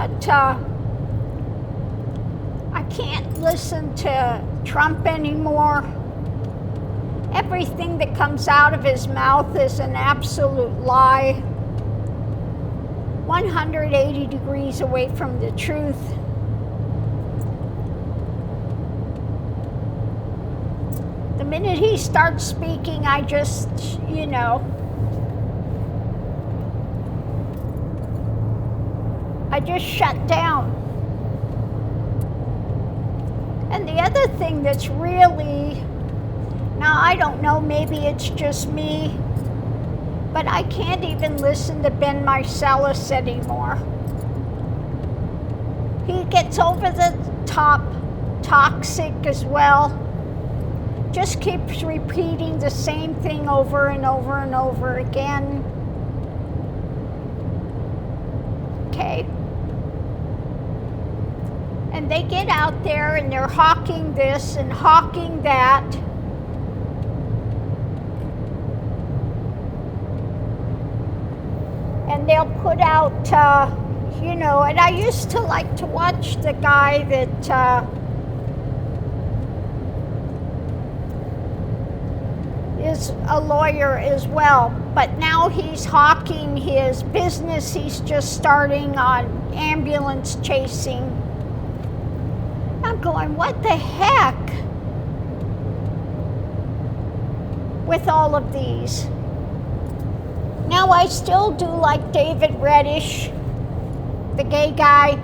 But I can't listen to Trump anymore. Everything that comes out of his mouth is an absolute lie. 180 degrees away from the truth. The minute he starts speaking, I just, I just shut down. And the other thing that's really, now I don't know, maybe it's just me, but I can't even listen to Ben Marcellus anymore. He gets over the top toxic as well. Just keeps repeating the same thing over and over and over again. Okay. And they get out there and they're hawking this and hawking that. And they'll put out, and I used to like to watch the guy that is a lawyer as well, but now he's hawking his business he's just starting on ambulance chasing. I'm going, what the heck with all of these? Now I still do like David Reddish, the gay guy.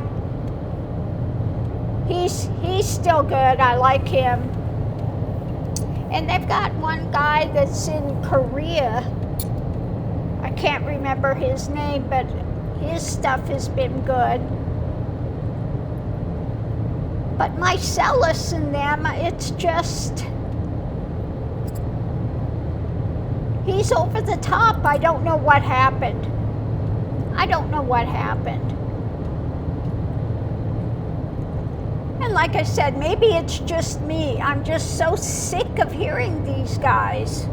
He's still good. I like him. And they've got one guy that's in Korea. I can't remember his name, but his stuff has been good. But Marcellus and them, it's just, he's over the top. I don't know what happened. And like I said, maybe it's just me. I'm just so sick of hearing these guys.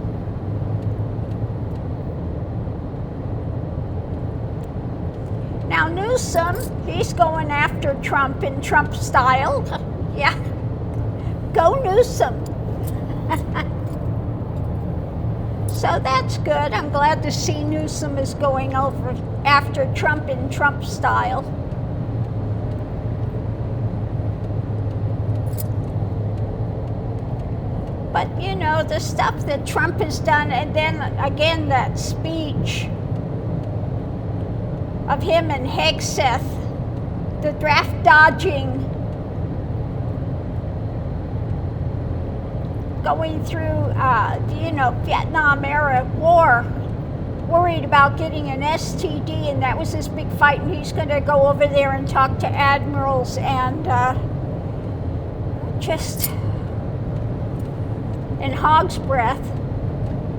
Now Newsom, he's going after Trump in Trump style. Yeah, go Newsom. So that's good. I'm glad to see Newsom is going over after Trump in Trump style. But the stuff that Trump has done, and then again that speech of him and Hegseth, the draft dodging, going through, Vietnam era war, worried about getting an STD, and that was his big fight, and he's going to go over there and talk to admirals and just in hog's breath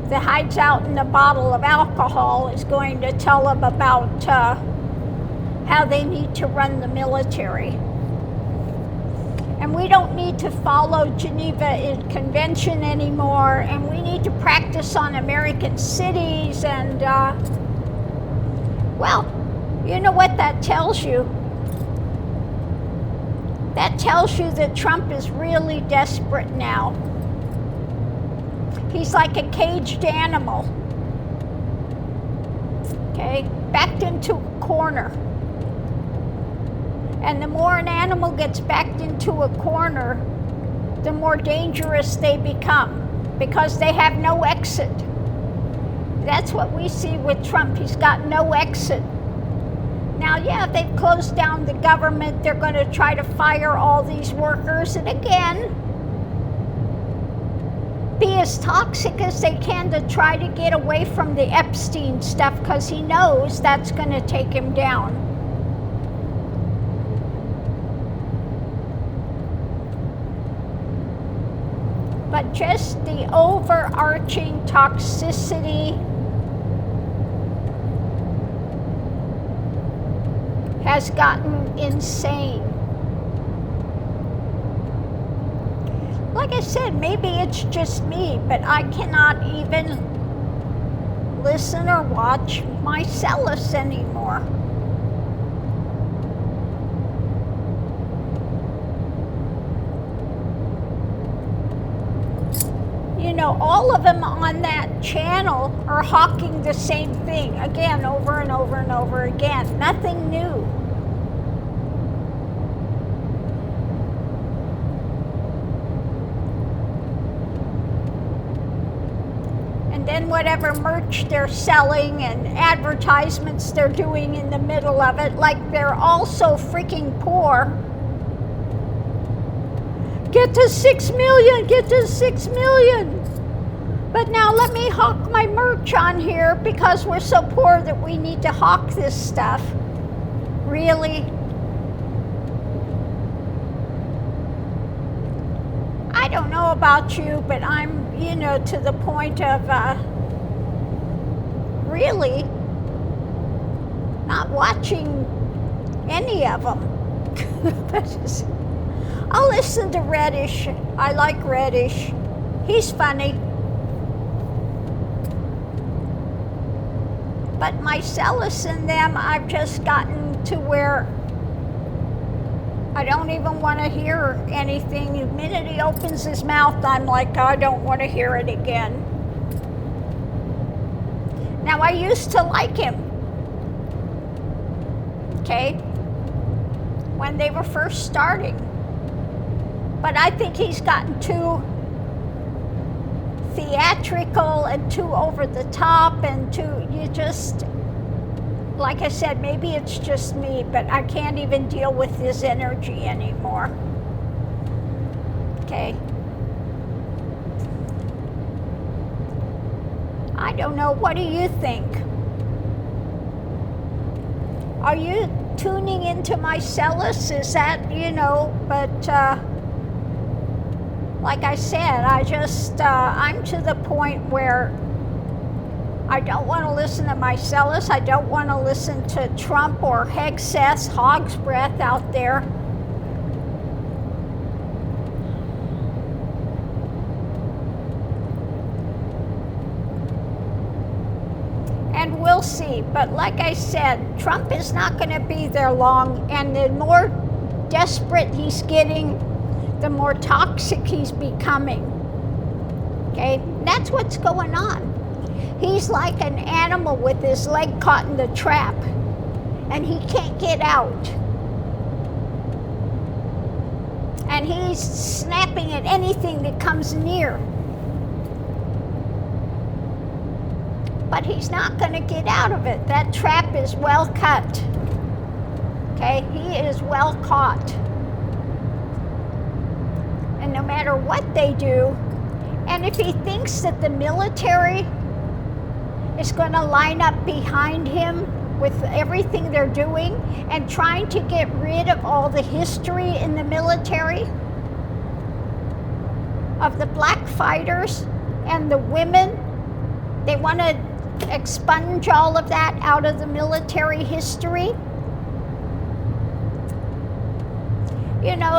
that hides out in a bottle of alcohol is going to tell them about how they need to run the military. And we don't need to follow Geneva Convention anymore, and we need to practice on American cities, and well, you know what that tells you? That tells you that Trump is really desperate now. He's like a caged animal, okay, backed into a corner. And the more an animal gets backed into a corner, the more dangerous they become because they have no exit. That's what we see with Trump. He's got no exit. Now, yeah, they've closed down the government. They're going to try to fire all these workers. And again, be as toxic as they can to try to get away from the Epstein stuff because he knows that's going to take him down. But just the overarching toxicity has gotten insane. Like I said, maybe it's just me, but I cannot even listen or watch Marcellus anymore. all of them on that channel are hawking the same thing again, over and over and over again. Nothing new. And then whatever merch they're selling and advertisements they're doing in the middle of it, like they're all so freaking poor. Get to 6 million, get to 6 million. But now let me hawk my merch on here because we're so poor that we need to hawk this stuff. Really? I don't know about you, but I'm, to the point of really not watching any of them. I'll listen to Reddish. I like Reddish. He's funny. But Mycellus and them, I've just gotten to where I don't even want to hear anything. The minute he opens his mouth, I'm like, I don't want to hear it again. Now, I used to like him. Okay? When they were first starting. But I think he's gotten too theatrical and too over the top and like I said, maybe it's just me, but I can't even deal with his energy anymore. Okay. I don't know, what do you think? Are you tuning into Mycellus? Is that, but like I said, I'm to the point where I don't want to listen to Mycellus. I don't want to listen to Trump or Hegseth, Hog's Breath out there. And we'll see. But like I said, Trump is not going to be there long. And the more desperate he's getting, the more toxic he's becoming. Okay? That's what's going on. He's like an animal with his leg caught in the trap, and he can't get out. And he's snapping at anything that comes near. But he's not going to get out of it. That trap is well cut. Okay? He is well caught. And no matter what they do, and if he thinks that the military is going to line up behind him with everything they're doing and trying to get rid of all the history in the military of the black fighters and the women, they want to expunge all of that out of the military history.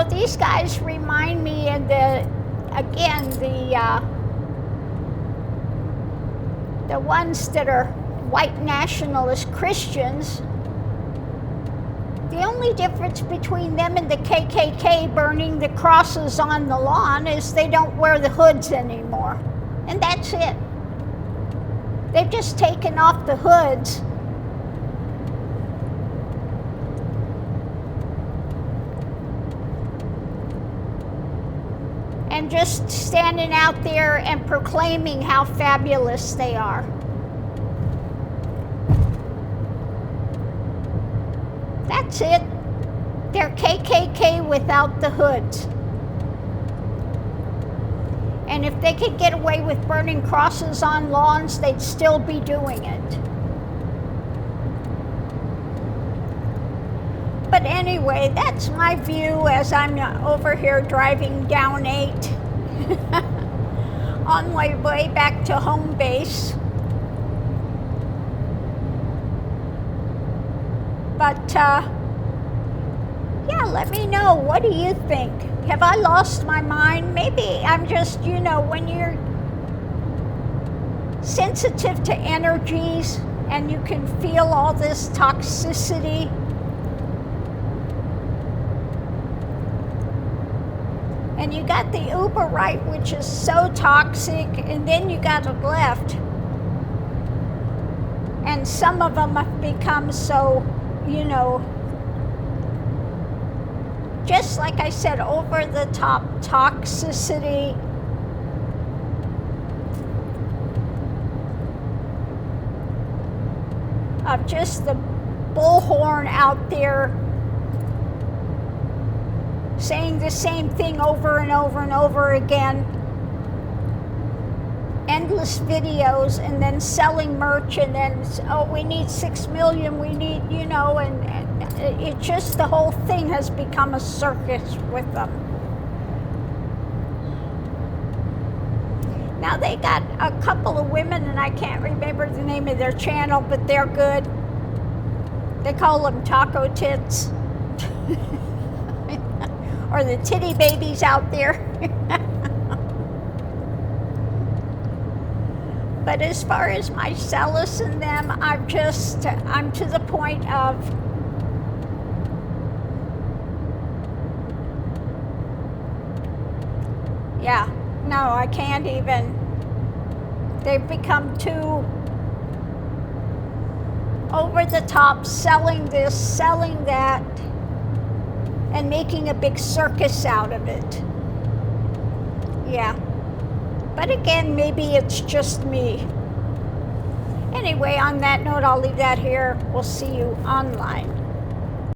These guys remind me of the ones that are white nationalist Christians. The only difference between them and the KKK burning the crosses on the lawn is they don't wear the hoods anymore. And that's it. They've just taken off the hoods. And just standing out there and proclaiming how fabulous they are. That's it. They're KKK without the hoods. And if they could get away with burning crosses on lawns, they'd still be doing it. But anyway, that's my view as I'm over here driving down 8 on my way back to home base. But yeah, let me know. What do you think? Have I lost my mind? Maybe I'm just, when you're sensitive to energies and you can feel all this toxicity, And you got the uber right, which is so toxic, and then you got a left. And some of them have become so, you know, just like I said, over the top toxicity. Of just the bullhorn out there saying the same thing over and over and over again. Endless videos, and then selling merch, and then, oh, we need 6 million, we need, you know, and it just, the whole thing has become a circus with them. Now they got a couple of women, and I can't remember the name of their channel, but they're good. They call them taco tits. Or the titty babies out there. But as far as Mycelis and them, I'm to the point of, yeah, no, I can't even. They've become too over the top, selling this, selling that, and making a big circus out of it. Yeah. But again, maybe it's just me. Anyway, on that note, I'll leave that here. We'll see you online.